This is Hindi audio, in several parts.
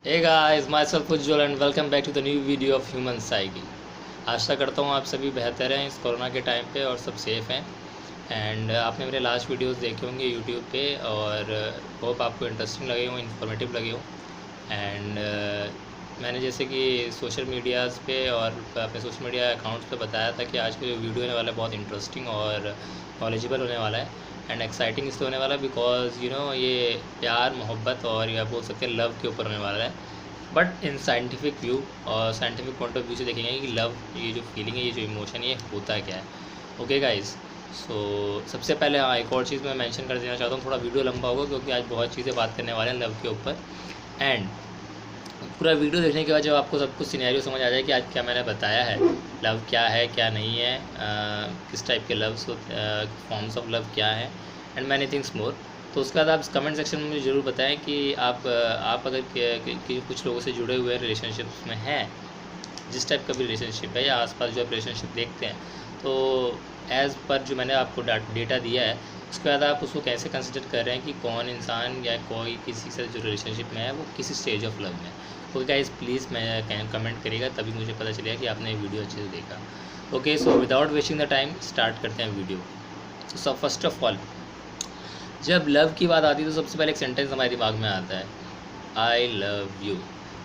Hey guys, myself Ujjwal and welcome back to the new video of Human Psyche। आशा करता हूँ आप सभी बेहतर हैं इस कोरोना के टाइम पे और सब सेफ़ हैं। एंड आपने मेरे लास्ट वीडियोस देखे होंगे यूट्यूब पे और होप आपको इंटरेस्टिंग लगे हों, इन्फॉर्मेटिव लगे हों। एंड मैंने जैसे कि सोशल मीडियाज़ पे और अपने सोशल मीडिया अकाउंट्स पे बताया था कि आज का जो वीडियो होने वाला है बहुत इंटरेस्टिंग और नॉलेजेबल होने वाला है एंड एक्साइटिंग इसलिए होने वाला बिकॉज ये प्यार मोहब्बत और या बोल सकते हैं लव के ऊपर होने वाला है, बट इन साइंटिफिक व्यू और साइंटिफिक पॉइंट ऑफ व्यू से देखेंगे कि लव, ये जो फीलिंग है, ये जो इमोशन है, ये होता क्या है। ओके गाइज, सो सबसे पहले एक और चीज़ मैं मेंशन कर देना चाहता हूँ। थोड़ा वीडियो लंबा होगा क्योंकि आज बहुत चीज़ें बात करने वाले हैं लव के ऊपर। एंड पूरा वीडियो देखने के बाद जब आपको सब कुछ सिनेरियो समझ आ जाए कि आज क्या मैंने बताया है, लव क्या है क्या नहीं है, किस टाइप के लव्स फॉर्म्स ऑफ लव क्या है एंड मैनी थिंग्स मोर, तो उसके बाद आप कमेंट सेक्शन में मुझे ज़रूर बताएं कि आप अगर कुछ लोगों से जुड़े हुए रिलेशनशिप्स में हैं, जिस टाइप का भी रिलेशनशिप है या आसपास जो आप रिलेशनशिप देखते हैं, तो एज़ पर जो मैंने आपको डेटा दिया है उसके बाद आप उसको कैसे कंसिडर कर रहे हैं कि कौन इंसान या कोई किसी से जो रिलेशनशिप में है वो किस स्टेज ऑफ लव में है। ओके गाइस, प्लीज़ मैं कमेंट करिएगा तभी मुझे पता चलेगा कि आपने वीडियो अच्छे से देखा। Okay, so without wasting the time start करते हैं video. So first of all, जब लव की बात आती है तो सबसे पहले एक सेंटेंस हमारे दिमाग में आता है, आई लव यू।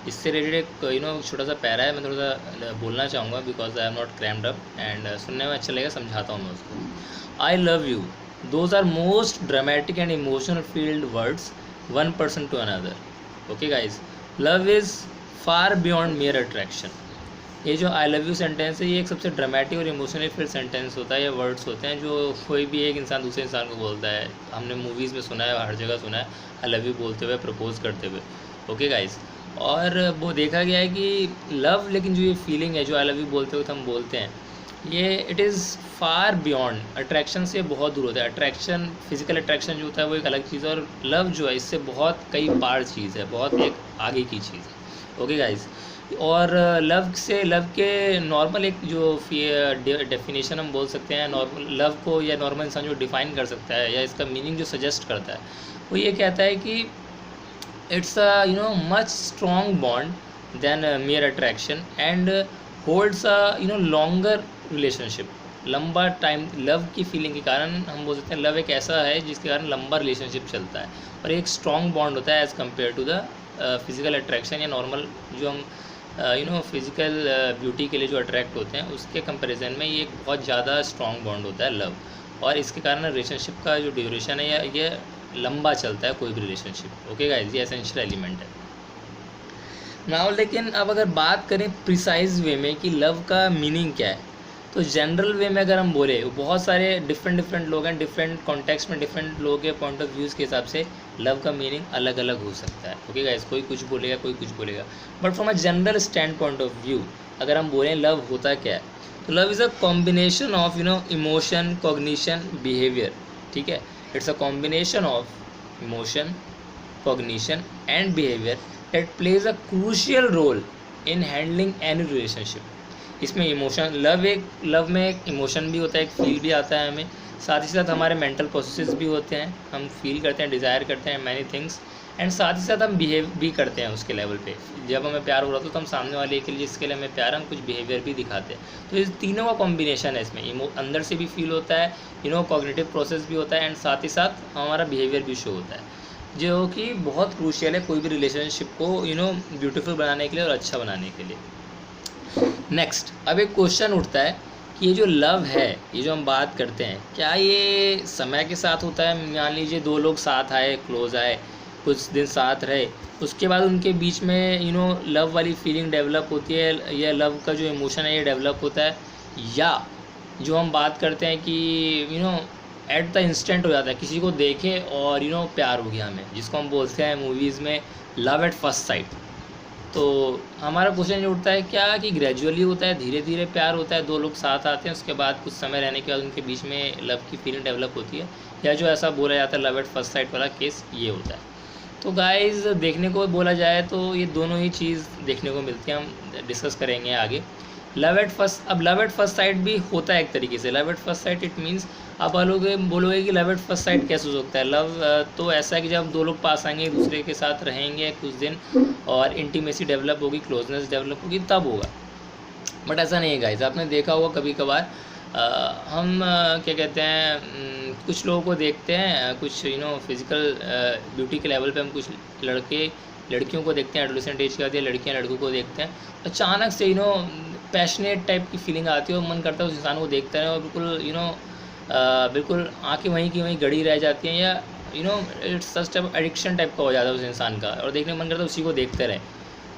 इससे रिलेटेड एक छोटा सा पैरा है, मैं थोड़ा सा बोलना चाहूँगा because I am not crammed up and सुनने में अच्छा लगेगा, समझाता हूँ मैं उसको। I love you, those are most dramatic and emotional field words one person to another. Okay guys, love is far beyond mere attraction. ये जो आई लव यू सेंटेंस है, ये एक सबसे ड्रामेटिक और इमोशनली फिल्ड सेंटेंस होता है, ये वर्ड्स होते हैं जो कोई भी एक इंसान दूसरे इंसान को बोलता है। हमने मूवीज़ में सुना है, हर जगह सुना है आई लव यू बोलते हुए, प्रपोज करते हुए। ओके गाइस, और वो देखा गया है कि लव, लेकिन जो ये फीलिंग है जो आई लव यू बोलते हुए हम बोलते हैं, ये it is far beyond attraction से बहुत दूर होता है। अट्रैक्शन, फिजिकल अट्रैक्शन जो होता है वो एक अलग चीज़ है, और लव जो है इससे बहुत कई पार चीज़ है, बहुत एक आगे की चीज़ है। ओके गाइस, और लव के नॉर्मल एक जो डेफिनेशन हम बोल सकते हैं नॉर्मल लव को, या नॉर्मल इंसान जो डिफ़ाइन कर सकता है या इसका मीनिंग जो सजेस्ट करता है, वो ये कहता है कि it's a much strong bond then mere attraction and holds a longer relationship. लंबा टाइम लव की फीलिंग के कारण हम बोल सकते हैं लव एक ऐसा है जिसके कारण लंबा रिलेशनशिप चलता है और एक स्ट्रॉन्ग बॉन्ड होता है as compare to the physical attraction या नॉर्मल जो हम फिज़िकल ब्यूटी के लिए जो अट्रैक्ट होते हैं उसके कंपैरिजन में ये एक बहुत ज़्यादा स्ट्रॉन्ग बॉन्ड होता है लव, और इसके कारण रिलेशनशिप का जो ड्यूरेशन है ये लंबा चलता है कोई भी रिलेशनशिप। ओके गाइस, ये एसेंशियल एलिमेंट है। नाउ लेकिन अब अगर बात करें प्रिसाइज वे में कि लव का मीनिंग क्या है, तो जनरल वे में अगर हम बोले, बहुत सारे डिफरेंट लोग हैं, डिफरेंट कॉन्टेक्स्ट में डिफरेंट लोगों के पॉइंट ऑफ व्यूज़ के हिसाब से लव का मीनिंग अलग अलग हो सकता है। ओके गाइस, कोई कुछ बोलेगा कोई कुछ बोलेगा, but from a general standpoint of view अगर हम बोलें लव होता क्या है, तो love is a combination of emotion, cognition, behaviour. ठीक है, it's a combination of emotion, cognition and behaviour that plays a crucial role in handling any relationship. इसमें इमोशन, लव में एक इमोशन भी होता है, एक फील भी आता है हमें, साथ ही साथ हमारे मेंटल प्रोसेसेस भी होते हैं, हम फील करते हैं, डिज़ायर करते हैं मैनी थिंग्स, एंड साथ ही साथ हम बिहेव भी करते हैं उसके लेवल पे। जब हमें प्यार हो रहा तो हम सामने वाले के लिए, जिसके लिए हमें प्यार, हम कुछ बिहेवियर भी दिखाते हैं। तो इस तीनों का कॉम्बिनेशन है इसमें, अंदर से भी फील होता है, कॉग्निटिव प्रोसेस भी होता है, एंड साथ ही साथ हमारा बिहेवियर भी शो होता है, जो कि बहुत क्रूशियल है कोई भी रिलेशनशिप को ब्यूटीफुल बनाने के लिए और अच्छा बनाने के लिए। नेक्स्ट, अब एक क्वेश्चन उठता है कि ये जो लव है, ये जो हम बात करते हैं, क्या ये समय के साथ होता है? मान लीजिए दो लोग साथ आए, क्लोज आए, कुछ दिन साथ रहे, उसके बाद उनके बीच में लव वाली फीलिंग डेवलप होती है, या लव का जो इमोशन है ये डेवलप होता है, या जो हम बात करते हैं कि एट द इंस्टेंट हो जाता है, किसी को देखे और प्यार हो गया हमें, जिसको हम बोलते हैं मूवीज़ में लव एट फर्स्ट साइट। तो हमारा क्वेश्चन ये उठता है क्या कि ग्रेजुअली होता है, धीरे धीरे प्यार होता है, दो लोग साथ आते हैं, उसके बाद कुछ समय रहने के बाद उनके बीच में लव की फीलिंग डेवलप होती है, या जो ऐसा बोला जाता है लव एट फर्स्ट साइट वाला केस, ये होता है। तो गाइज़, देखने को बोला जाए तो ये दोनों ही चीज़ देखने को मिलती है, हम डिस्कस करेंगे आगे। लव एट फर्स्ट, अब लव एट फर्स्ट साइट भी होता है एक तरीके से। Love at first sight it means आप बोलोगे कि लव एट फर्स्ट साइट कैसे हो सकता है। लव तो ऐसा है कि जब दो लोग पास आएंगे, एक दूसरे के साथ रहेंगे कुछ दिन और इंटीमेसी डेवलप होगी, क्लोजनेस डेवलप होगी, तब होगा। बट ऐसा नहीं है गाइस। आपने देखा होगा कभी कभार हम क्या कहते हैं, कुछ लोगों को देखते हैं, कुछ फिज़िकल ब्यूटी के लेवल पे हम कुछ लड़कियों को देखते हैं, एडोलेसेंट एज के बाद, या लड़कियां लड़कों को देखते हैं, अचानक से पैशनेट टाइप की फीलिंग आती है और मन करता है उस इंसान को देखते हैं और बिल्कुल बिल्कुल आंखें वहीं की वहीं गड़ी रह जाती हैं, या it's such type addiction type का हो जाता है उस इंसान का, और देखने का मन करता है उसी को देखते रहें।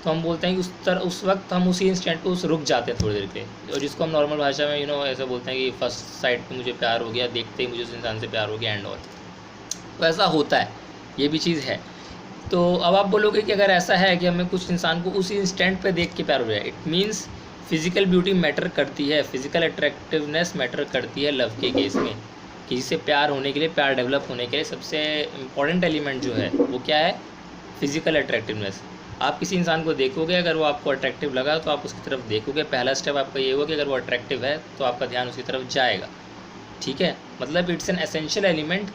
तो हम बोलते हैं कि उस वक्त हम उसी इंस्टेंट पे उस रुक जाते हैं थोड़ी देर के, और जिसको हम नॉर्मल भाषा में ऐसा बोलते हैं कि फर्स्ट साइट पे मुझे प्यार हो गया, देखते ही मुझे उस इंसान से प्यार हो गया एंड ऑल। तो ऐसा होता है, ये भी चीज़ है। तो अब आप बोलोगे कि अगर ऐसा है कि हमें कुछ इंसान को उसी इंस्टेंट पे देख के प्यार हो जाए, it means physical beauty matter करती है, फिजिकल अट्रैक्टिवनेस मैटर करती है लव के केस में। किसी से प्यार होने के लिए, प्यार डेवलप होने के लिए सबसे इम्पॉर्टेंट एलिमेंट जो है वो क्या है? Physical attractiveness. आप किसी इंसान को देखोगे, अगर वो आपको अट्रैक्टिव लगा तो आप उसकी तरफ देखोगे। पहला स्टेप आपका ये होगा कि अगर वो अट्रैक्टिव है तो आपका ध्यान उसकी तरफ जाएगा, ठीक है। मतलब it's an essential element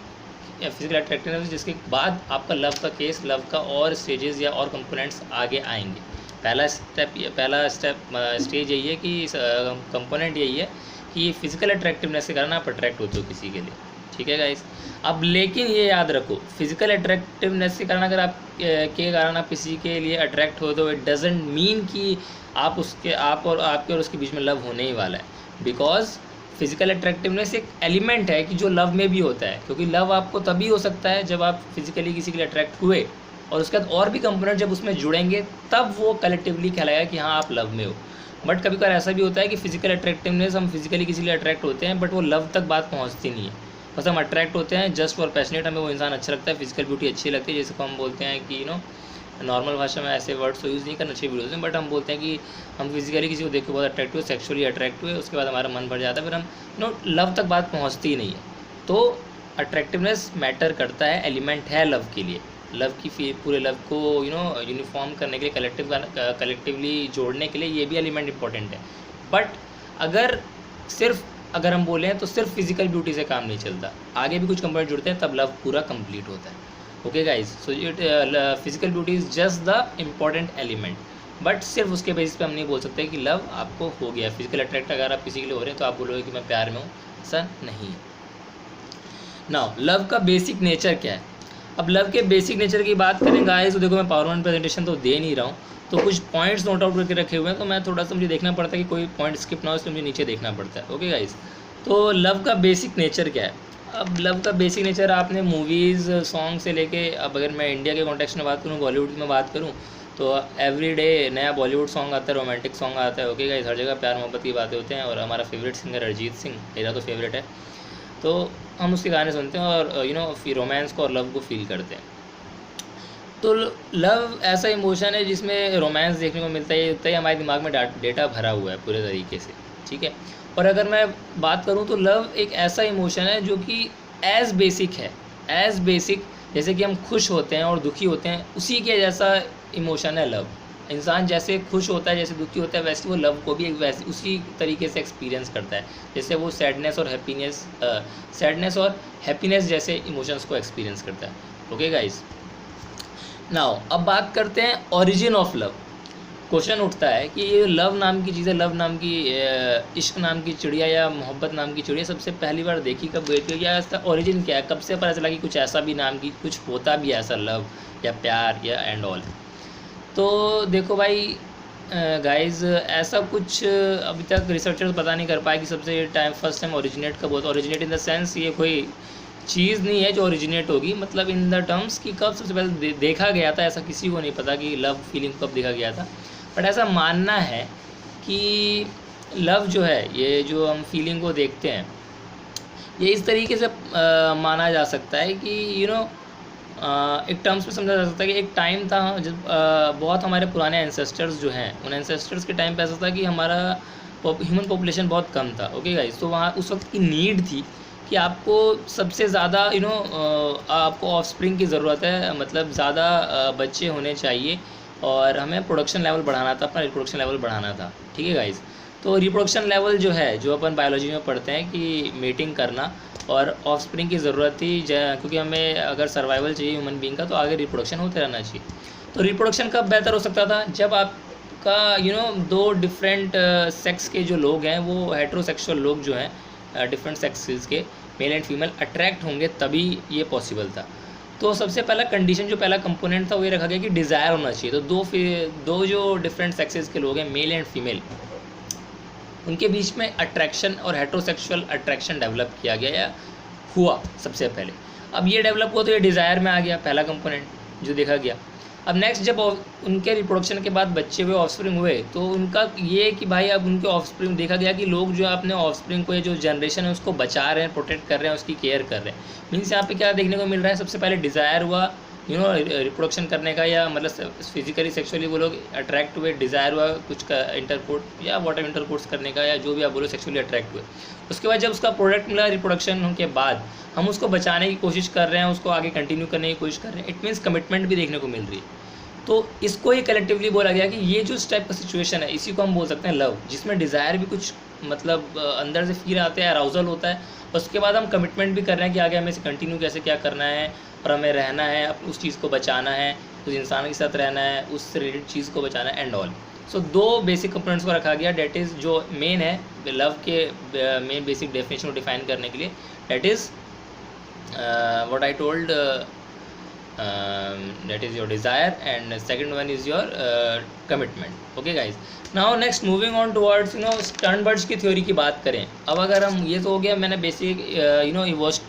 physical attractiveness, जिसके बाद आपका लव का केस, लव का और स्टेजेस या और कंपोनेंट्स आगे आएंगे। पहला स्टेज यही है कि कंपोनेंट यही है कि फिजिकल अट्रैक्टिवनेस के कारण आप अट्रैक्ट होते हो किसी के लिए, ठीक है गाइस। अब लेकिन ये याद रखो, फिजिकल अट्रैक्टिवनेस के कारण अगर आप किसी के लिए अट्रैक्ट हो तो इट डजेंट मीन कि आप आपके और उसके बीच में लव होने ही वाला है। बिकॉज फिजिकल अट्रैक्टिवनेस एक एलिमेंट है कि जो लव में भी होता है, क्योंकि लव आपको तभी हो सकता है जब आप फिजिकली किसी के लिए अट्रैक्ट हुए, और उसके बाद और भी कंपोनेंट जब उसमें जुड़ेंगे तब वो कलेक्टिवली कहलाएगा कि हाँ आप लव में हो। बट कभी कभार ऐसा भी होता है कि फिजिकल अट्रैक्टिवनेस, हम फिजिकली किसी लिए अट्रैक्ट होते हैं बट वो लव तक बात पहुँचती नहीं है, बस हम अट्रैक्ट होते हैं जस्ट फॉर पैशनेट, हमें वो इंसान अच्छा लगता है, फिजिकल ब्यूटी अच्छी लगती है, जैसे को हम बोलते हैं कि नॉर्मल भाषा में ऐसे वर्ड्स तो यूज़ नहीं करना चाहिए वीडियोज़ में, बट हम बोलते हैं कि हम फिजिकली किसी को देख के बहुत अट्रैक्टिव, सेक्सुअली अट्रैक्टिव है, उसके बाद हमारा मन भर जाता है, फिर हम लव तक बात पहुँचती ही नहीं है। तो अट्रैक्टिवनेस मैटर करता है, एलिमेंट है लव के लिए, लव की पूरे लव को यूनिफॉर्म करने के लिए, कलेक्टिवली जोड़ने के लिए ये भी एलिमेंट इंपॉर्टेंट है। बट अगर हम बोलें तो सिर्फ फिजिकल ब्यूटी से काम नहीं चलता, आगे भी कुछ कंपोनेंट जुड़ते हैं तब लव पूरा कंप्लीट होता है। Okay guys, so physical beauty is just the important element, but सिर्फ उसके बेसिस पे हम नहीं बोल सकते कि लव आपको हो गया। फिजिकल अट्रैक्ट अगर आप किसी के लिए हो रहे हैं तो आप बोलोगे कि मैं प्यार में हूँ, ऐसा नहीं है। नाउ लव का बेसिक नेचर क्या है? अब लव के बेसिक नेचर की बात करें गाइस, तो देखो मैं पावरपॉइंट प्रेजेंटेशन तो दे नहीं रहा हूँ, तो कुछ पॉइंट्स नोट आउट करके रखे हुए हैं, तो मैं थोड़ा सा मुझे देखना पड़ता है कि कोई पॉइंट स्किप ना हो, इसलिए मुझे नीचे देखना पड़ता है। ओके गाइस, तो लव का बेसिक नेचर क्या है? अब लव का बेसिक नेचर आपने मूवीज़, सॉन्ग से लेके, अब अगर मैं इंडिया के कॉन्टेक्स्ट में बात करूँ, बॉलीवुड में बात करूँ, तो एवरी डे नया बॉलीवुड सॉन्ग आता है, रोमांटिक सॉन्ग आता है। ओके गाइस, हर जगह प्यार मोहब्बत की बातें होते हैं, और हमारा फेवरेट सिंगर अरिजीत सिंह, मेरा तो फेवरेट है, तो हम उसके गाने सुनते हैं और फिर रोमांस को और लव को फील करते हैं। तो लव ऐसा इमोशन है जिसमें रोमांस देखने को मिलता है, उतना ही हमारे दिमाग में डेटा भरा हुआ है पूरे तरीके से, ठीक है। और अगर मैं बात करूं तो लव एक ऐसा इमोशन है जो कि एज बेसिक जैसे कि हम खुश होते हैं और दुखी होते हैं, उसी के जैसा इमोशन है लव। इंसान जैसे खुश होता है, जैसे दुखी होता है, वैसे वो लव को भी एक वैसे उसी तरीके से एक्सपीरियंस करता है, जैसे वो सैडनेस और हैप्पीनेस जैसे इमोशंस को एक्सपीरियंस करता है। ओके गाइस, नाउ अब बात करते हैं ओरिजिन ऑफ लव। क्वेश्चन उठता है कि ये लव नाम की चीज़ है, लव नाम की इश्क नाम की चिड़िया या मोहब्बत नाम की चिड़िया सबसे पहली बार देखी कब गई थी, या इसका ओरिजिन क्या है, कब से पता चला कि कुछ ऐसा भी नाम की कुछ होता भी ऐसा लव या प्यार या एंड ऑल। तो देखो भाई गाइस, ऐसा कुछ अभी तक रिसर्चर्स पता नहीं कर पाए कि सबसे फर्स्ट टाइम ओरिजिनेट कब होता है। ओरिजिनेट इन द सेंस ये कोई चीज़ नहीं है जो ओरिजिनेट होगी, मतलब इन द टर्म्स कि कब सबसे पहले देखा गया था, ऐसा किसी को नहीं पता कि लव फीलिंग कब देखा गया था। बट ऐसा मानना है कि लव जो है, ये जो हम फीलिंग को देखते हैं, ये इस तरीके से माना जा सकता है कि एक टर्म्स में समझा जा सकता है कि एक टाइम था जब बहुत हमारे पुराने एंसेस्टर्स जो हैं, उन एंसेस्टर्स के टाइम पे ऐसा था कि हमारा ह्यूमन पॉपुलेशन बहुत कम था। ओके गाइस, तो वहाँ उस वक्त की नीड थी कि आपको सबसे ज़्यादा आपको ऑफस्प्रिंग की ज़रूरत है, मतलब ज़्यादा बच्चे होने चाहिए और हमें प्रोडक्शन लेवल बढ़ाना था, अपना रिप्रोडक्शन लेवल बढ़ाना था, ठीक है गाइस। तो तो रिप्रोडक्शन लेवल जो है, जो अपन बायोलॉजी में पढ़ते हैं कि मीटिंग करना और ऑफस्प्रिंग की ज़रूरत ही, क्योंकि हमें अगर सर्वाइवल चाहिए ह्यूमन बीइंग का, तो आगे रिप्रोडक्शन होते रहना चाहिए। तो रिप्रोडक्शन कब बेहतर हो सकता था? जब आपका दो डिफरेंट सेक्स के जो लोग हैं, वो हेट्रोसेक्सुअल लोग जो हैं डिफरेंट सेक्सेस के, मेल एंड फीमेल अट्रैक्ट होंगे, तभी ये पॉसिबल था। तो सबसे पहला कंडीशन, जो पहला कंपोनेंट था, वो ये रखा गया कि डिज़ायर होना चाहिए। तो दो जो डिफरेंट सेक्सेस के लोग हैं, मेल एंड फीमेल, उनके बीच में अट्रैक्शन और हेट्रोसेक्सुअल अट्रैक्शन डेवलप किया गया या हुआ सबसे पहले। अब ये डेवलप हुआ तो ये डिज़ायर में आ गया, पहला कंपोनेंट जो देखा गया। अब नेक्स्ट, जब उनके रिप्रोडक्शन के बाद बच्चे हुए, ऑफस्प्रिंग हुए, तो उनका ये कि भाई अब उनके ऑफस्प्रिंग, देखा गया कि लोग जो अपने ऑफस्प्रिंग को, ये जो जनरेशन है उसको बचा रहे हैं, प्रोटेक्ट कर रहे हैं, उसकी केयर कर रहे हैं। मीन्स यहाँ पे क्या देखने को मिल रहा है? सबसे पहले डिज़ायर हुआ रिप्रोडक्शन करने का, या मतलब फिजिकली सेक्सुअली वो लोग अट्रैक्ट हुए, डिज़ायर हुआ कुछ का इंटरकोर्स या वॉट इंटरकोर्स करने का, या जो भी आप बोलो, सेक्सुअली अट्रैक्ट हुए। उसके बाद जब उसका प्रोडक्ट मिला रिप्रोडक्शन के बाद, हम उसको बचाने की कोशिश कर रहे हैं, उसको आगे कंटिन्यू करने की कोशिश कर रहे हैं। इट मीन्स कमिटमेंट भी देखने को मिल रही है। तो इसको ही कलेक्टिवली बोला गया कि ये जो इस टाइप का सिचुएशन है, इसी को हम बोल सकते हैं लव, जिसमें डिज़ायर भी कुछ मतलब अंदर से फील आते हैं, अराउजल होता है। उसके बाद हम कमिटमेंट भी कर रहे हैं कि आगे हमें इसे कंटिन्यू कैसे क्या करना है, और हमें रहना है, उस चीज़ को बचाना है, उस इंसान के साथ रहना है, उससे रिलेटेड चीज़ को बचाना है एंड ऑल। सो दो बेसिक कंपोनेंट्स को रखा गया, डेट इज़ जो मेन है लव के मेन बेसिक डेफिनेशन को डिफाइन करने के लिए, that is what I told, that is your desire, and second one is your commitment. Okay guys, now next moving on towards स्टर्नबर्ग्स की थ्योरी की बात करें। अब अगर हम, ये तो हो गया मैंने बेसिक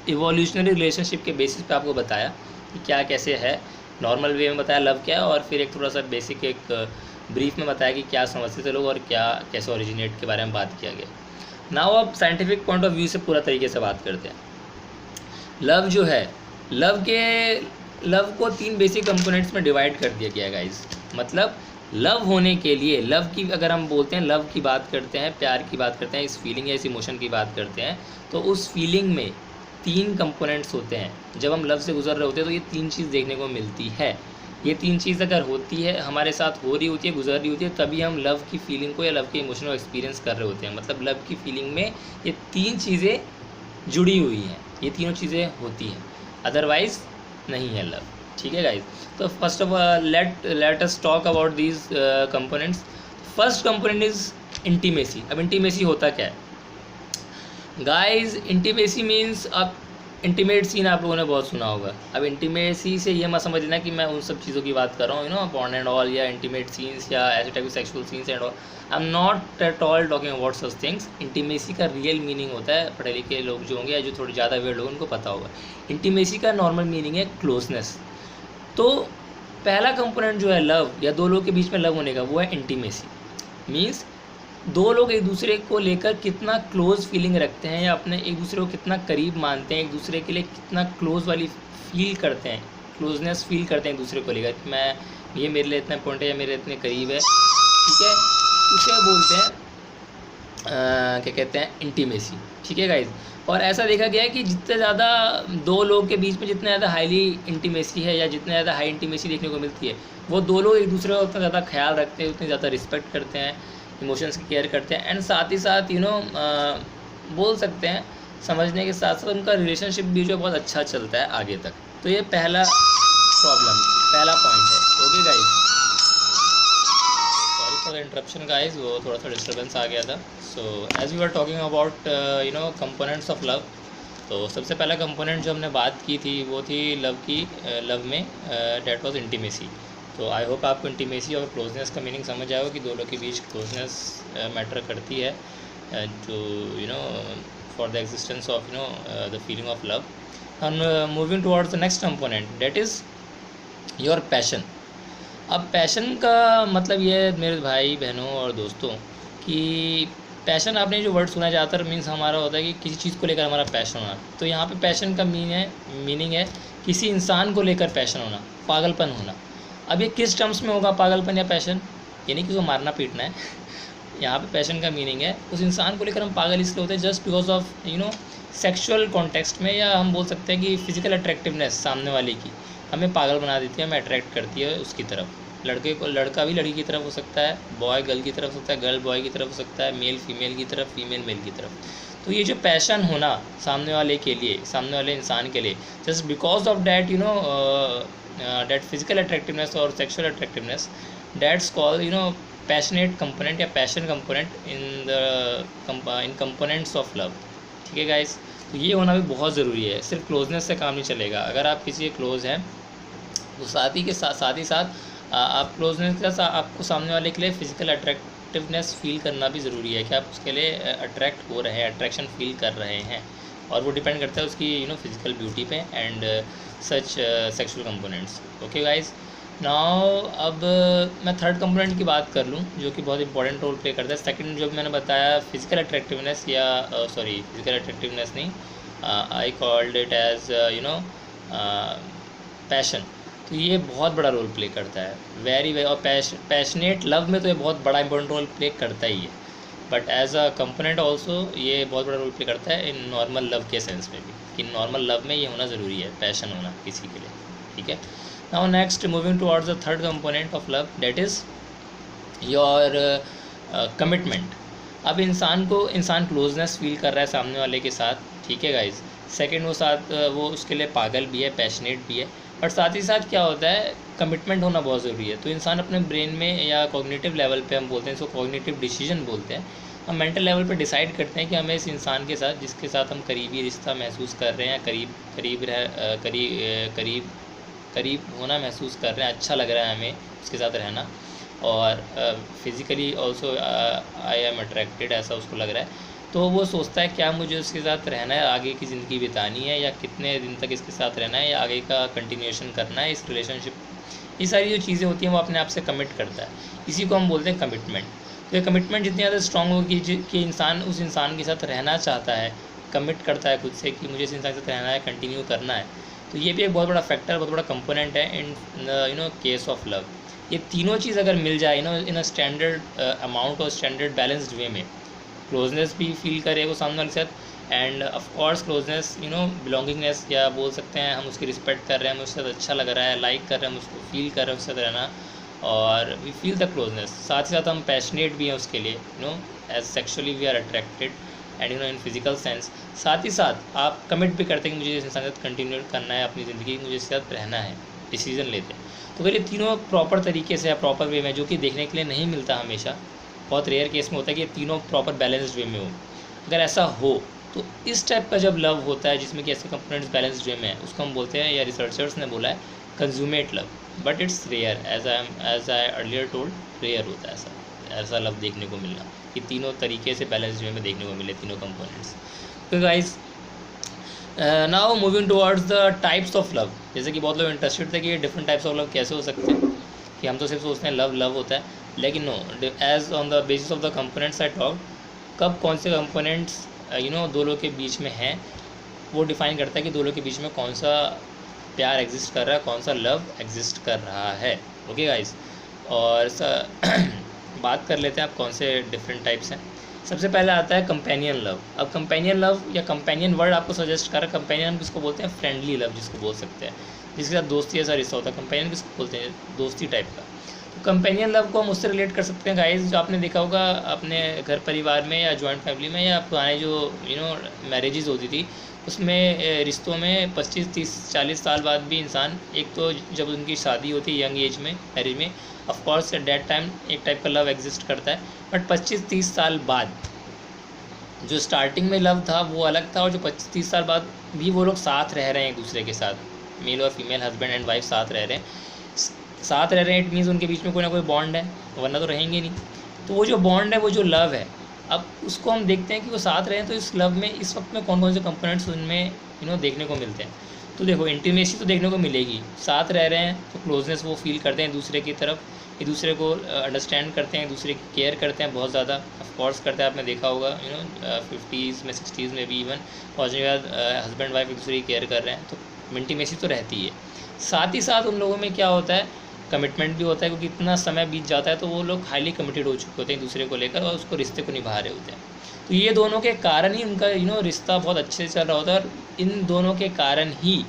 इवोल्यूशनरी रिलेशनशिप के बेसिस पे आपको बताया कि क्या कैसे है, नॉर्मल वे में बताया लव क्या है, और फिर एक थोड़ा सा बेसिक एक ब्रीफ में बताया कि क्या समझते थे लोग और क्या कैसे ओरिजिनेट के बारे में बात किया गया। नाउ अब साइंटिफिक पॉइंट ऑफ व्यू से पूरा तरीके से बात करते हैं। लव जो है, लव को 3 बेसिक कंपोनेंट्स में डिवाइड कर दिया गया है गाइस। मतलब लव होने के लिए, लव की अगर हम बोलते हैं, लव की बात करते हैं, प्यार की बात करते हैं, इस फीलिंग या इस इमोशन की बात करते हैं, तो उस फीलिंग में 3 कंपोनेंट्स होते हैं। जब हम लव से गुजर रहे होते हैं तो ये 3 चीज़ देखने को मिलती है। ये 3 चीज़ अगर होती है, हमारे साथ हो रही होती है, गुजर रही होती है, तभी हम लव की फीलिंग को या लव के इमोशन को एक्सपीरियंस कर रहे होते हैं। मतलब लव की फीलिंग में ये 3 चीज़ें जुड़ी हुई हैं, ये तीनों चीज़ें होती हैं, अदरवाइज़ नहीं है लव। ठीक है गाइज, तो first of let us talk about these components. First component is intimacy. अब इंटीमेसी होता क्या है गाइज? इंटीमेसी मीन्स, अब इंटीमेट सीन आप लोगों ने बहुत सुना होगा। अब इंटीमेसी से ये मत समझ लेना कि मैं उन सब चीज़ों की बात कर रहा हूँ, पॉर्न एंड ऑल, या इंटीमेट सीन्स, या ऐसे type sexual scenes and all. I am not at all talking about such things. Intimacy का रियल मीनिंग होता है, पढ़े लिखे लोग जो होंगे या जो थोड़े ज़्यादा वेड लोग उनको पता होगा। इंटीमेसी का नॉर्मल मीनिंग है क्लोजनेस। तो पहला कंपोनेंट जो है लव, या दो लोग के बीच में लव होने का, वो है इंटीमेसी। मीन्स दो लोग एक दूसरे को लेकर कितना क्लोज फीलिंग रखते हैं, या अपने एक दूसरे को कितना करीब मानते हैं, एक दूसरे के लिए कितना क्लोज वाली फील करते हैं, क्लोजनेस फील करते हैं एक दूसरे को लेकर कि मैं, ये मेरे लिए इतना इंपॉर्टेंट है या मेरे इतने करीब है। ठीक है, उसे बोलते हैं क्या कहते हैं, इंटीमेसी। ठीक है गाइज, और ऐसा देखा गया है कि जितने ज़्यादा दो लोग के बीच में जितने ज़्यादा हाईली इंटीमेसी है, या जितने ज़्यादा हाई इंटीमेसी देखने को मिलती है, वो दो लोग एक दूसरे को उतना ज़्यादा ख्याल रखते हैं, उतनी ज़्यादा रिस्पेक्ट करते हैं, इमोशंस की केयर करते हैं, एंड साथ ही साथ बोल सकते हैं समझने के साथ साथ उनका रिलेशनशिप भी जो बहुत अच्छा चलता है आगे तक। तो ये पहला प्रॉब्लम, पहला पॉइंट है। Okay guys, sorry for the interruption guys, वो थोड़ा सा डिस्टर्बेंस आ गया था। So as we are talking about components of love, तो सबसे पहला कंपोनेंट जो हमने बात की थी वो थी लव में डेट वाज इंटीमेसी। तो आई होप आपको इंटीमेसी और क्लोजनेस का मीनिंग समझ आएगा कि दो लोग के बीच क्लोजनेस मैटर करती है to for the existence of the feeling of love. And moving towards the next component, that is your passion. अब पैशन का मतलब ये है मेरे भाई बहनों और दोस्तों कि पैशन, आपने जो वर्ड सुना ज़्यादातर मीन्स हमारा होता है कि किसी चीज़ को लेकर हमारा पैशन होना। तो यहाँ पे पैशन का मीनिंग है किसी इंसान को लेकर पैशन होना, पागलपन होना। अब ये किस टर्म्स में होगा पागलपन या पैशन? ये नहीं कि उसको मारना पीटना है यहाँ पे पैशन का मीनिंग है उस इंसान को लेकर हम पागल इसलिए होते हैं just because of sexual context में, या हम बोल सकते हैं कि फिजिकल अट्रैक्टिवनेस सामने वाले की हमें पागल बना देती है, हमें अट्रैक्ट करती है उसकी तरफ। लड़का भी लड़की की तरफ हो सकता है, बॉय गर्ल की तरफ हो सकता है, गर्ल बॉय की तरफ हो सकता है, मेल फीमेल की तरफ, फीमेल मेल की तरफ। तो ये जो पैशन होना सामने वाले के लिए, सामने वाले इंसान के लिए, just because of that that physical attractiveness or sexual attractiveness, that's called passionate component या passion component in components of love। ठीक है गाइस, तो ये होना भी बहुत ज़रूरी है। सिर्फ क्लोजनेस से काम नहीं चलेगा। अगर आप किसी के क्लोज हैं तो साथ ही साथ आप क्लोजनेस के साथ आपको सामने वाले के लिए फिजिकल अट्रैक्टिवनेस फील करना भी ज़रूरी है कि आप उसके लिए अट्रैक्ट हो रहे हैं, अट्रैक्शन फील कर रहे हैं, और वो डिपेंड करता है उसकी फिजिकल ब्यूटी पे and such sexual components. Okay guys, now अब मैं थर्ड कंपोनेंट की बात कर लूँ जो कि बहुत इंपॉर्टेंट रोल प्ले करता है। सेकंड जो मैंने बताया फिजिकल अट्रैक्टिवनेस, या फिजिकल अट्रैक्टिवनेस नहीं, I called it as passion. तो ये बहुत बड़ा रोल प्ले करता है, वेरी और पैशनेट लव में तो ये बहुत बड़ा इंपॉर्टेंट रोल प्ले करता ही है, but as a component also ये बहुत बड़ा रोल प्ले करता है इन नॉर्मल लव के सेंस में भी, कि नॉर्मल लव में ये होना ज़रूरी है, पैशन होना किसी के लिए। ठीक है, now next moving towards the third component of love, that is your commitment. अब इंसान क्लोजनेस फील कर रहा है सामने वाले के साथ, ठीक है गाइज। सेकेंड वो उसके लिए पागल भी है, पैशनेट भी है, बट साथ ही साथ क्या होता है, कमिटमेंट होना बहुत ज़रूरी है। तो इंसान अपने ब्रेन में या कॉग्निटिव लेवल पे, हम बोलते हैं इसको कॉग्निटिव डिसीजन बोलते हैं, हम मेंटल लेवल पे डिसाइड करते हैं कि हमें इस इंसान के साथ, जिसके साथ हम करीबी रिश्ता महसूस कर रहे हैं, करीब होना महसूस कर रहे हैं, अच्छा लग रहा है हमें उसके साथ रहना, और physically also I am attracted, ऐसा उसको लग रहा है। तो वो सोचता है क्या मुझे उसके साथ रहना है, आगे की ज़िंदगी बितानी है, या कितने दिन तक इसके साथ रहना है, या आगे का कंटिन्यूएशन करना है इस रिलेशनशिप। ये सारी जो चीज़ें होती हैं वो अपने आप से कमिट करता है, इसी को हम बोलते हैं कमिटमेंट। तो ये कमिटमेंट जितनी ज़्यादा स्ट्रॉन्ग होगी कि इंसान उस इंसान के साथ रहना चाहता है, कमिट करता है खुद से कि मुझे इस इंसान के साथ रहना है, कंटिन्यू करना है। तो ये भी एक बहुत बड़ा फैक्टर, बहुत बड़ा कंपोनेंट है इन केस ऑफ लव। ये तीनों चीज़ अगर मिल जाए इन अ स्टैंडर्ड अमाउंट और स्टैंडर्ड बैलेंस्ड वे में, क्लोजनेस भी फील करे वो सामने वाले के साथ, end of course closeness belongingness, या बोल सकते हैं हम उसकी रिस्पेक्ट कर रहे हैं, हमें उसके साथ अच्छा लग रहा है, लाइक कर रहे हैं, हम उसको फील कर रहे हैं उसके साथ रहना, और वी फील द क्लोजनेस। साथ ही साथ हम पैशनेट भी हैं उसके लिए, as sexually we are attracted and in physical sense. साथ ही साथ आप कमिट भी करते हैं कि मुझे इस इंसान के साथ कंटिन्यू करना है अपनी ज़िंदगी, मुझे इसके साथ रहना है, डिसीजन लेते हैं। तो अगर ये तीनों प्रॉपर तरीके से या प्रॉपर वे में, जो कि देखने के लिए नहीं मिलता हमेशा, बहुत रेयर केस में होता है कि ये तीनों प्रॉपर बैलेंस्ड वे में हो, अगर ऐसा हो तो इस टाइप का जब लव होता है जिसमें कि ऐसे कंपोनेंट्स बैलेंस्ड वे में है, उसको हम बोलते हैं, या रिसर्चर्स ने बोला है, consummate love. But it's rare, as I earlier told, rare होता है ऐसा लव देखने को मिलना, कि तीनों तरीके से बैलेंस्ड वे में देखने को मिले तीनों कंपोनेंट्स। तो guys, now moving towards the types of love. जैसे कि बहुत लोग इंटरेस्टेड थे कि ये डिफरेंट टाइप्स ऑफ लव कैसे हो सकते हैं, कि हम तो सिर्फ सोचते हैं लव होता है, लेकिन no, as on the basis of the components I talk, कब कौन से कंपोनेंट्स दो लोग के बीच में हैं, वो डिफाइन करता है कि दो लोग के बीच में कौन सा प्यार एग्जिस्ट कर रहा है, कौन सा लव एग्जिस्ट कर रहा है। ओके गाइस, और बात कर लेते हैं आप कौन से डिफरेंट टाइप्स हैं। सबसे पहले आता है कंपेनियन लव। अब कंपेनियन लव या कंपेनियन वर्ड आपको सजेस्ट कर रहा है, कंपेनियन हम किसको बोलते हैं, फ्रेंडली लव जिसको बोल सकते हैं, जिसके साथ दोस्ती ऐसा रिश्ता होता है, कंपेनियन किसको बोलते हैं, दोस्ती टाइप का। तो कंपेनियन लव को हम उससे रिलेट कर सकते हैं गाइस, जो आपने देखा होगा अपने घर परिवार में या जॉइंट फैमिली में, या पुराने जो मैरिजेज़ होती थी, उसमें रिश्तों में 25, 30, 40 साल बाद भी इंसान, एक तो जब उनकी शादी होती है यंग एज में, मैरिज में, of course at that time एक टाइप का लव एग्जिस्ट करता है, बट 25-30 साल बाद जो स्टार्टिंग में लव था वो अलग था, और जो 25-30 साल बाद भी वो लोग साथ रह रहे हैं एक दूसरे के साथ, मेल और फीमेल हस्बैंड एंड वाइफ साथ रह रहे हैं, इट मीन्स उनके बीच में कोई ना कोई बॉन्ड है, वरना तो रहेंगे नहीं। तो वो जो बॉन्ड है, वो जो लव है, अब उसको हम देखते हैं कि वो साथ रहे हैं, तो इस लव में इस वक्त में कौन कौन से कंपोनेंट्स उनमें देखने को मिलते हैं। तो देखो, इंटीमेसी तो देखने को मिलेगी, साथ रह रहे हैं तो क्लोजनेस वो फील करते हैं दूसरे की तरफ, एक दूसरे को अंडरस्टैंड करते हैं, एक दूसरे की केयर करते हैं, बहुत ज़्यादा ऑफ कोर्स करते हैं। आपने देखा होगा 50s में 60s में भी इवन पहुँचने के बाद हस्बैंड वाइफ एक दूसरे की केयर कर रहे हैं, तो इंटीमेसी तो रहती है। साथ ही साथ उन लोगों में क्या होता है, कमिटमेंट भी होता है, क्योंकि इतना समय बीत जाता है तो वो लोग हाईली कमिटेड हो चुके होते हैं एक दूसरे को लेकर, और उसको रिश्ते को निभा रहे होते हैं। तो ये दोनों के कारण ही उनका रिश्ता बहुत अच्छे से चल रहा होता है, और इन दोनों के कारण ही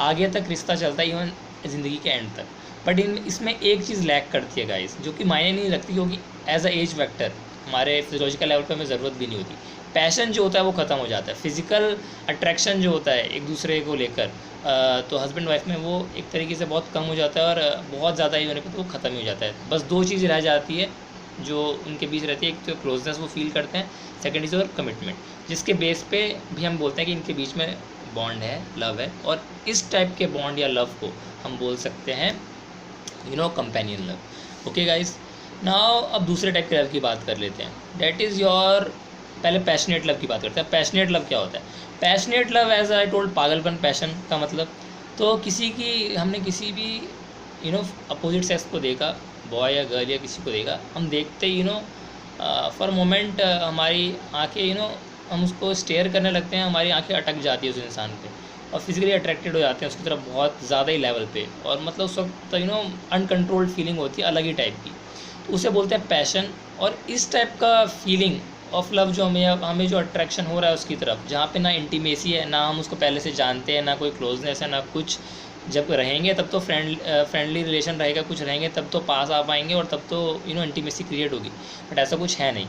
आगे तक रिश्ता चलता है, इवन ज़िंदगी के एंड तक। बट इसमें एक चीज़ लैक करती है गाइस, जो कि मायने नहीं रखती, क्योंकि एज अ एज फैक्टर हमारे फिजियोलॉजिकल लेवल पे हमें ज़रूरत भी नहीं होती। पैशन जो होता है वो ख़त्म हो जाता है, फिजिकल अट्रैक्शन जो होता है एक दूसरे को लेकर, तो हस्बैंड वाइफ में वो एक तरीके से बहुत कम हो जाता है, और बहुत ज़्यादा ही होने पर तो वो ख़त्म ही हो जाता है। बस दो चीज़ रह जाती है जो उनके बीच रहती है, एक तो क्लोजनेस वो फील करते हैं, सेकेंड इज़ और कमिटमेंट, जिसके बेस पे भी हम बोलते हैं कि इनके बीच में बॉन्ड है, लव है। और इस टाइप के बॉन्ड या लव को हम बोल सकते हैं companion love. Okay guys, now अब दूसरे टाइप के लव की बात कर लेते हैं, डेट इज़ योर, पहले पैशनेट लव की बात करते हैं। पैशनेट लव क्या होता है? Passionate love as I told, पागलपन, पैशन का मतलब, तो किसी की, हमने किसी भी अपोजिट सेक्स को देखा, बॉय या गर्ल या किसी को देखा, हम देखते ही फॉर मोमेंट हमारी आंखें हम उसको स्टेयर करने लगते हैं, हमारी आंखें अटक जाती है उस इंसान पे, और फिजिकली अट्रैक्टेड हो जाते हैं उसकी तरफ बहुत ज़्यादा ही लेवल पे, और मतलब उस वक्त अनकंट्रोल्ड फीलिंग होती है अलग ही टाइप की, तो उसे बोलते हैं पैशन। और इस टाइप का फीलिंग ऑफ लव जो हमें जो अट्रैक्शन हो रहा है उसकी तरफ, जहाँ पे ना इंटीमेसी है, ना हम उसको पहले से जानते हैं, ना कोई क्लोजनेस है, ना कुछ, जब रहेंगे तब तो फ्रेंडली रिलेशन रहेगा, कुछ रहेंगे तब तो पास आ पाएंगे, और तब तो इंटीमेसी क्रिएट होगी। बट ऐसा कुछ है नहीं,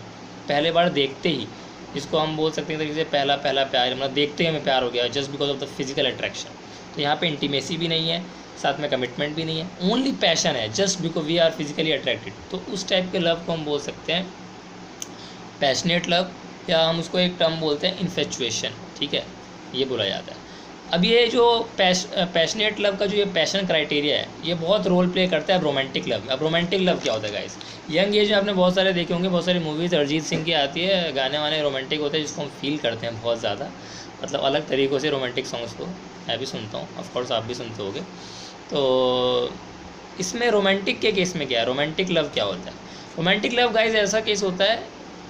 पहले बार देखते ही, जिसको हम बोल सकते हैं तरीके से पहला प्यार, मतलब देखते ही हमें प्यार हो गया just because of the physical attraction. तो यहाँ पे इंटीमेसी भी नहीं है, साथ में कमिटमेंट भी नहीं है, ओनली पैशन है, just because we are physically attracted. तो उस टाइप के लव को हम बोल सकते हैं पैशनेट लव, या हम उसको एक टर्म बोलते हैं इन्फेचुएशन, ठीक है, ये बोला जाता है। अब ये जो पैशनेट लव का जो ये पैशन क्राइटेरिया है, ये बहुत रोल प्ले करता है रोमांटिक लव में। अब रोमांटिक लव क्या होता है गाइस? यंग एज में आपने बहुत सारे देखे होंगे, बहुत सारी मूवीज़ अरिजीत सिंह की आती है, गाने वाने रोमांटिक होते हैं, जिसको हम फील करते हैं बहुत ज़्यादा, मतलब अलग तरीक़ों से रोमांटिक सॉन्ग्स को मैं भी सुनता हूँ, ऑफकोर्स आप भी सुनते होंगे। तो इसमें रोमांटिक के केस में क्या है, रोमांटिक लव क्या होता है? रोमांटिक लव गाइज ऐसा केस होता है,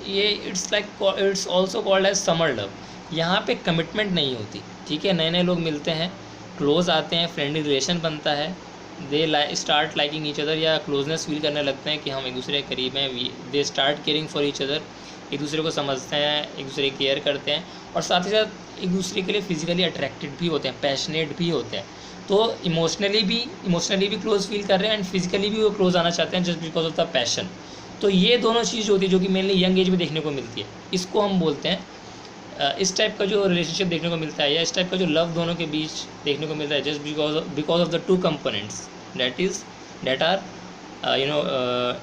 ये it's also called as summer love. यहाँ पे कमिटमेंट नहीं होती, ठीक है, नए नए लोग मिलते हैं, क्लोज आते हैं, फ्रेंडली रिलेशन बनता है, they start liking each other, या क्लोजनेस फील करने लगते हैं कि हम एक दूसरे के करीब हैं, they start caring for each other, एक दूसरे को समझते हैं, एक दूसरे की केयर करते हैं, और साथ ही साथ एक दूसरे के लिए फिजिकली अट्रैक्टेड भी होते हैं, पैशनेट भी होते हैं। तो इमोशनली भी क्लोज फील कर रहे हैं, एंड फिजिकली भी वो क्लोज आना चाहते हैं just because of the passion. तो ये दोनों चीज़ होती है जो कि मेनली यंग एज में देखने को मिलती है, इसको हम बोलते हैं इस टाइप का जो रिलेशनशिप देखने को मिलता है, या इस टाइप का जो लव दोनों के बीच देखने को मिलता है, just because of the two components that are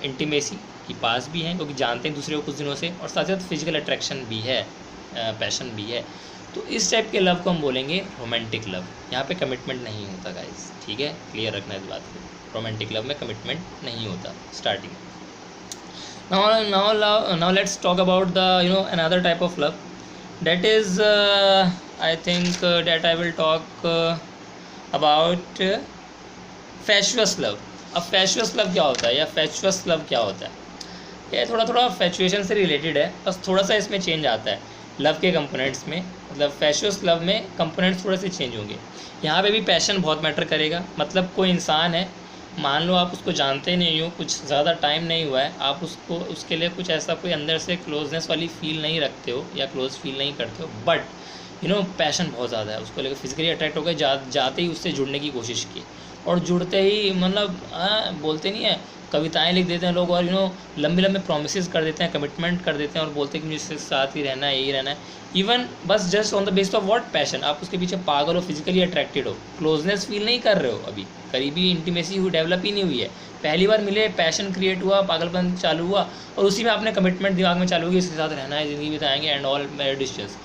intimacy की पास भी हैं, क्योंकि जानते हैं दूसरे को कुछ दिनों से, और साथ साथ फिजिकल अट्रैक्शन भी है, पैशन भी है। तो इस टाइप के लव को हम बोलेंगे रोमांटिक लव। यहाँ पे कमिटमेंट नहीं होता गाइस, ठीक है, क्लियर रखना इस बात को, रोमांटिक लव में कमिटमेंट नहीं होता starting. now let's talk about the another type of love, that is I think that I will talk about fatuous love. अब फैचुअस लव क्या होता है, या फैचुअस लव क्या होता है? ये थोड़ा फैचुएशन से रिलेटेड है, बस थोड़ा सा इसमें चेंज आता है लव के कंपोनेंट्स में, मतलब फैचुअस लव में कंपोनेंट्स थोड़े से चेंज होंगे। यहाँ पे भी पैशन बहुत मैटर करेगा, मतलब कोई इंसान है, मान लो आप उसको जानते नहीं हो, कुछ ज़्यादा टाइम नहीं हुआ है, आप उसके लिए कुछ ऐसा कोई अंदर से क्लोजनेस वाली फील नहीं रखते हो, या क्लोज फील नहीं करते हो, बट पैशन बहुत ज़्यादा है, उसको लेकर फिजिकली अट्रैक्ट हो गए, जाते ही उससे जुड़ने की कोशिश की, और जुड़ते ही मतलब बोलते नहीं है, कविताएं लिख देते हैं लोग, और लंबे लंबे प्रोमिसेस कर देते हैं, कमिटमेंट कर देते हैं, और बोलते हैं कि मुझे साथ ही रहना है, यही रहना है, इवन बस just on the base of what passion. आप उसके पीछे पागल हो, फिजिकली अट्रैक्टेड हो, क्लोजनेस फील नहीं कर रहे हो, अभी करीबी इंटीमेसी डेवलप ही नहीं हुई है, पहली बार मिले, पैशन क्रिएट हुआ, पागलपन चालू हुआ, और उसी में आपने कमिटमेंट दिमाग में चालू हुई, इसके साथ रहना है, ज़िंदगी बिताएंगे एंड ऑल मेरे distance,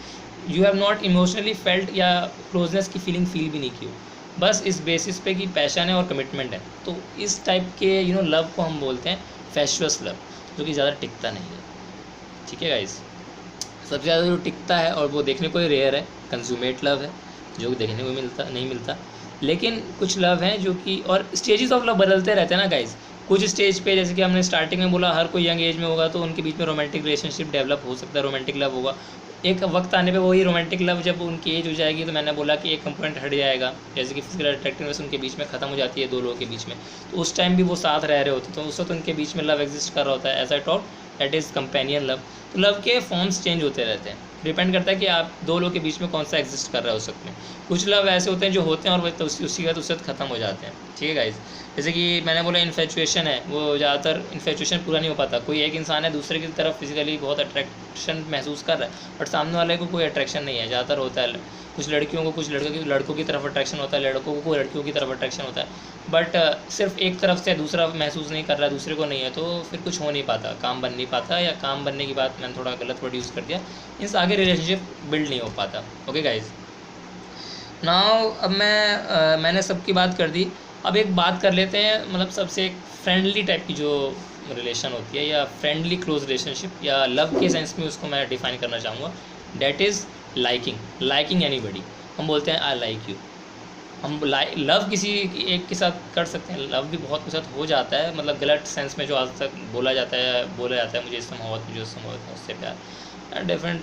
you have not emotionally felt, या क्लोजनेस की फीलिंग फील भी नहीं की हो, बस इस बेसिस पे कि पैशन है और कमिटमेंट है। तो इस टाइप के लव को हम बोलते हैं फैचुअस लव, जो कि ज़्यादा टिकता नहीं है, ठीक है गाइस। सबसे ज़्यादा जो टिकता है और वो देखने को ही रेयर है, कंज्यूमेट लव है, जो कि देखने को नहीं मिलता। लेकिन कुछ लव हैं जो कि, और स्टेजेस ऑफ लव बदलते रहते हैं ना गाइस, कुछ स्टेज पे, जैसे कि हमने स्टार्टिंग में बोला, हर कोई यंग एज में होगा तो उनके बीच में रोमांटिक रिलेशनशिप डेवलप हो सकता है, रोमांटिक लव होगा। एक वक्त आने पे वही रोमांटिक लव जब उनकी एज हो जाएगी, तो मैंने बोला कि एक कंपोनेंट हट जाएगा, जैसे कि फिजिकल अट्रैक्टिवनेस उनके बीच में ख़त्म हो जाती है दो लोगों के बीच में, तो उस टाइम भी वो साथ रह रहे होते, तो उस वक्त उनके बीच में लव एग्जिस्ट कर रहा होता है, as I talk that is companion love. तो लव के फॉर्म्स चेंज होते रहते हैं, डिपेंड करता है कि आप दो लोगों के बीच में कौन सा एग्जिस्ट कर रहा है उस वक्त में। कुछ लव ऐसे होते हैं जो होते हैं और वो उसी के बाद उस वक्त ख़त्म हो जाते हैं, ठीक है गाइज। जैसे कि मैंने बोला इन्फेचुएशन है, वो ज़्यादातर इन्फेचुएशन पूरा नहीं हो पाता। कोई एक इंसान है दूसरे की तरफ फिजिकली बहुत अट्रैक्शन महसूस कर रहा है, बट सामने वाले को कोई अट्रैक्शन नहीं है। ज़्यादातर होता है कुछ लड़कियों को कुछ लड़कों की तरफ अट्रैक्शन होता है, लड़कों को कोई लड़कियों की तरफ अट्रैक्शन होता है, बट सिर्फ एक तरफ से दूसरा महसूस नहीं कर रहा है, दूसरे को नहीं है, तो फिर कुछ हो नहीं पाता, काम बन नहीं पाता, या काम बनने की बात मैंने थोड़ा गलत वर्ड यूज़ कर दिया, इनसे आगे रिलेशनशिप बिल्ड नहीं हो पाता। ओके गाइज, नाउ अब मैंने सबकी बात कर दी। अब एक बात कर लेते हैं, मतलब सबसे एक फ्रेंडली टाइप की जो रिलेशन होती है, या फ्रेंडली क्लोज रिलेशनशिप, या लव के सेंस में उसको मैं डिफाइन करना चाहूँगा। That is liking anybody. हम बोलते हैं आई लाइक यू। हम लव किसी एक के साथ कर सकते हैं, लव भी बहुत के साथ हो जाता है, मतलब गलत सेंस में जो आज तक बोला जाता है मुझे इससे मोहब्बत, मुझे उससे मोहब्बत, उससे प्यार, different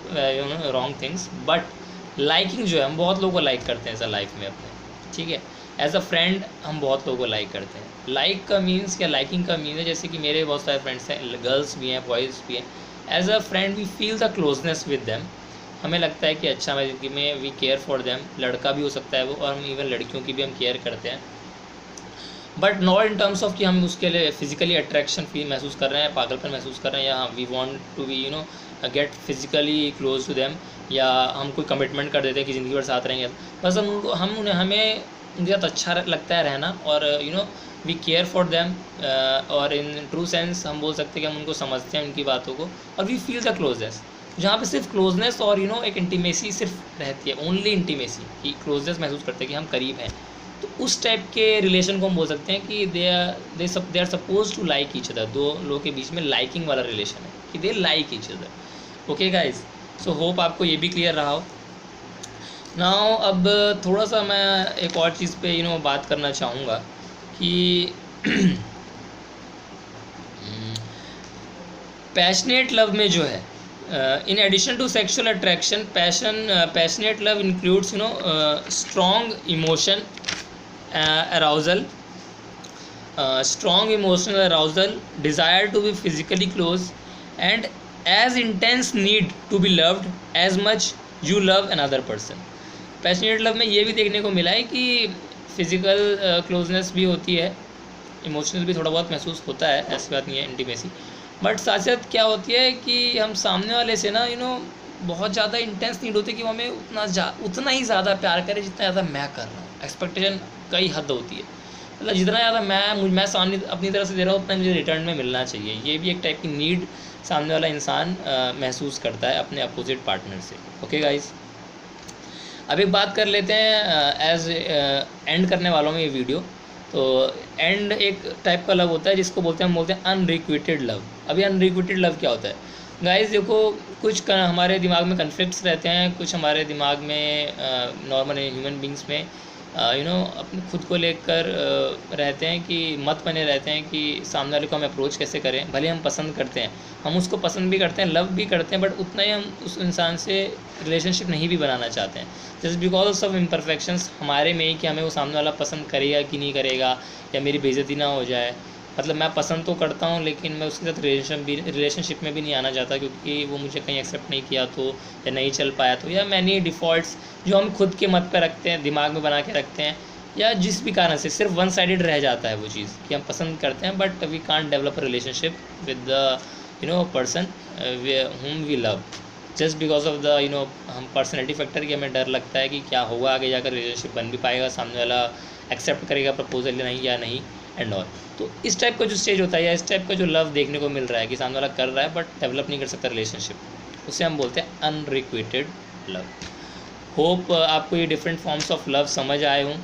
wrong things. But liking जो है, हम बहुत लोगों को लाइक करते हैं ऐसा लाइफ में अपने, ठीक है। एज अ फ्रेंड हम बहुत लोगों को लाइक करते हैं। लाइक का मीन्स क्या, लाइकिंग का मीन्स है, जैसे कि मेरे बहुत सारे फ्रेंड्स हैं, गर्ल्स भी हैं, बॉयज़ भी हैं। As a friend we feel the closeness with them. हमें लगता है कि अच्छा, हमारी ज़िंदगी में वी केयर फॉर देम। लड़का भी हो सकता है वो, और हम इवन लड़कियों की भी हम केयर करते हैं, but not in terms of कि हम उसके लिए फिजिकली अट्रैक्शन फील महसूस कर रहे हैं, पागलपन महसूस कर रहे हैं, या we want to be get physically close to them, या हम कोई कमिटमेंट कर देते हैं कि ज़िंदगी भर साथ रहेंगे। बस हमें उनके साथ अच्छा लगता है रहना, और वी केयर फॉर देम, और इन ट्रू सेंस हम बोल सकते हैं कि हम उनको समझते हैं, उनकी बातों को, और वी फील द क्लोजनेस, जहाँ पे सिर्फ क्लोजनेस और एक इंटीमेसी सिर्फ रहती है, ओनली इंटीमेसी, कि क्लोजनेस महसूस करते हैं कि हम करीब हैं। तो उस टाइप के रिलेशन को हम बोल सकते हैं कि they are suppose to like each other. दो लोगों के बीच में लाइकिंग वाला रिलेशन है कि they like each other. Okay guys, so hope आपको ये भी क्लियर रहा हो। नाउ अब थोड़ा सा मैं एक और चीज़ पे बात करना चाहूँगा कि पैशनेट लव में जो है, in addition to sexual attraction, passionate love includes strong emotion arousal, strong emotional arousal, desire to be physically close, and as intense need to be loved as much you love another person. Passionate love में ये भी देखने को मिला है कि फिज़िकल क्लोजनेस भी होती है, इमोशनल भी थोड़ा बहुत महसूस होता है, ऐसी बात नहीं है, इंटीमेसी, बट साथ साथ क्या होती है कि हम सामने वाले से ना बहुत ज़्यादा इंटेंस नीड होती है कि वो हमें उतना ही ज़्यादा प्यार करे जितना ज़्यादा मैं कर रहा हूँ। एक्सपेक्टेशन कई हद होती है, मतलब जितना ज़्यादा मैं सामने अपनी तरफ से दे रहा हूँ उतना मुझे रिटर्न में मिलना चाहिए। ये भी एक टाइप की नीड सामने वाला इंसान महसूस करता है अपने अपोजिट पार्टनर से। ओके गाइज, अब एक बात कर लेते हैं एज एंड करने वालों में ये वीडियो। तो एंड एक टाइप का लव होता है जिसको बोलते हैं अनरिक्विटेड लव। अभी अनरिक्विटेड लव क्या होता है गाइस? देखो, कुछ हमारे दिमाग में कन्फ्लिक्ट्स रहते हैं, कुछ हमारे दिमाग में नॉर्मल ह्यूमन बींग्स में अपने खुद को लेकर रहते हैं कि मत बने रहते हैं कि सामने वाले को हम अप्रोच कैसे करें। भले हम पसंद करते हैं, हम उसको पसंद भी करते हैं, लव भी करते हैं, बट उतना ही हम उस इंसान से रिलेशनशिप नहीं भी बनाना चाहते हैं, जस्ट बिकॉज ऑफ सब इम्परफेक्शंस हमारे में ही, कि हमें वो सामने वाला पसंद करेगा कि नहीं करेगा, या मेरी बेइज्जती ना हो जाए। मतलब मैं पसंद तो करता हूँ, लेकिन मैं उसके साथ रिलेशनशिप में भी नहीं आना चाहता, क्योंकि वो मुझे कहीं एक्सेप्ट नहीं किया तो, या नहीं चल पाया तो, या मैंने डिफ़ॉल्ट्स जो हम खुद के मत पे रखते हैं, दिमाग में बना के रखते हैं, या जिस भी कारण से सिर्फ वन साइडेड रह जाता है वो चीज़ कि हम पसंद करते हैं, but we can't develop a relationship with the person whom we love, just because of the हम पर्सनैलिटी फैक्टर की हमें डर लगता है कि क्या होगा आगे जाकर, रिलेशनशिप बन भी पाएगा, सामने वाला एक्सेप्ट करेगा प्रपोजल या नहीं एंड ऑल। तो इस टाइप का जो स्टेज होता है, या इस टाइप का जो लव देखने को मिल रहा है कि सामने वाला कर रहा है बट डेवलप नहीं कर सकता रिलेशनशिप, उसे हम बोलते हैं अनरिक्विटेड लव। होप आपको ये डिफरेंट फॉर्म्स ऑफ लव समझ आए हों।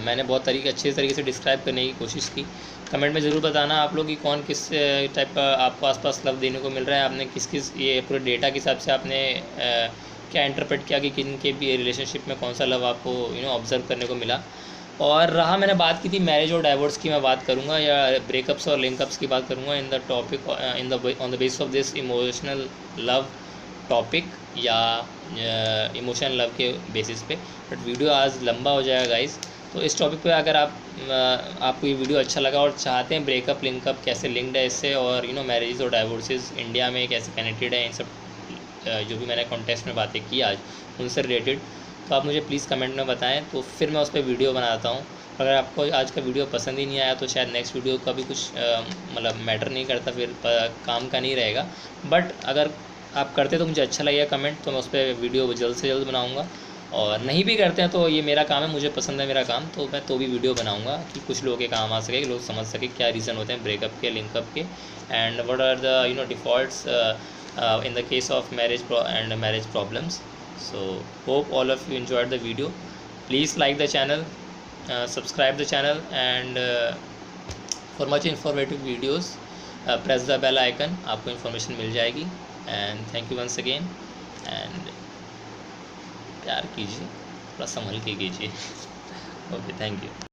मैंने बहुत अच्छे तरीके से डिस्क्राइब करने की कोशिश की। कमेंट में ज़रूर बताना आप लोग कि कौन किस टाइप का आपको आसपास लव देने को मिल रहा है, आपने किस ये पूरे डेटा के हिसाब से आपने क्या इंटरप्रेट किया कि किन के भी रिलेशनशिप में कौन सा लव आपको ऑब्जर्व करने को मिला। और रहा, मैंने बात की थी मैरिज और डाइवोर्स की, मैं बात करूंगा, या ब्रेकअप्स और लिंकअप्स की बात करूंगा in the topic on the basis of this emotional love topic, या इमोशनल लव के बेसिस पे। बट वीडियो आज लंबा हो जाएगा गाइस, तो इस टॉपिक पे अगर आपको ये वीडियो अच्छा लगा और चाहते हैं ब्रेकअप लिंकअप कैसे लिंक्ड है इससे, और मैरिज और डाइवोर्सेस इंडिया में कैसे कनेक्टेड है, इन सब जो भी मैंने कॉन्टेक्स्ट में बातें की आज उनसे रिलेटेड, तो आप मुझे प्लीज़ कमेंट में बताएं, तो फिर मैं उस पर वीडियो बनाता हूँ। अगर आपको आज का वीडियो पसंद ही नहीं आया तो शायद नेक्स्ट वीडियो का भी कुछ मतलब मैटर नहीं करता, फिर काम का नहीं रहेगा। बट अगर आप करते तो मुझे अच्छा लगेगा कमेंट, तो मैं उस पर वीडियो जल्द से जल्द बनाऊँगा। और नहीं भी करते हैं तो ये मेरा काम है, मुझे पसंद है मेरा काम, तो मैं तो भी वीडियो बनाऊंगा कि कुछ लोगों के काम आ सके, कि लोग समझ सके क्या रीज़न होते हैं ब्रेकअप के, लिंकअप के, and what are the defaults in the case of marriage and marriage problems. So hope all of you enjoyed the video. Please like the channel, subscribe the channel, and for much informative videos press the bell icon, आपको information मिल जाएगी। and thank you once again, and प्यार कीजिए, थोड़ा संभल के कीजिए। Okay, thank you.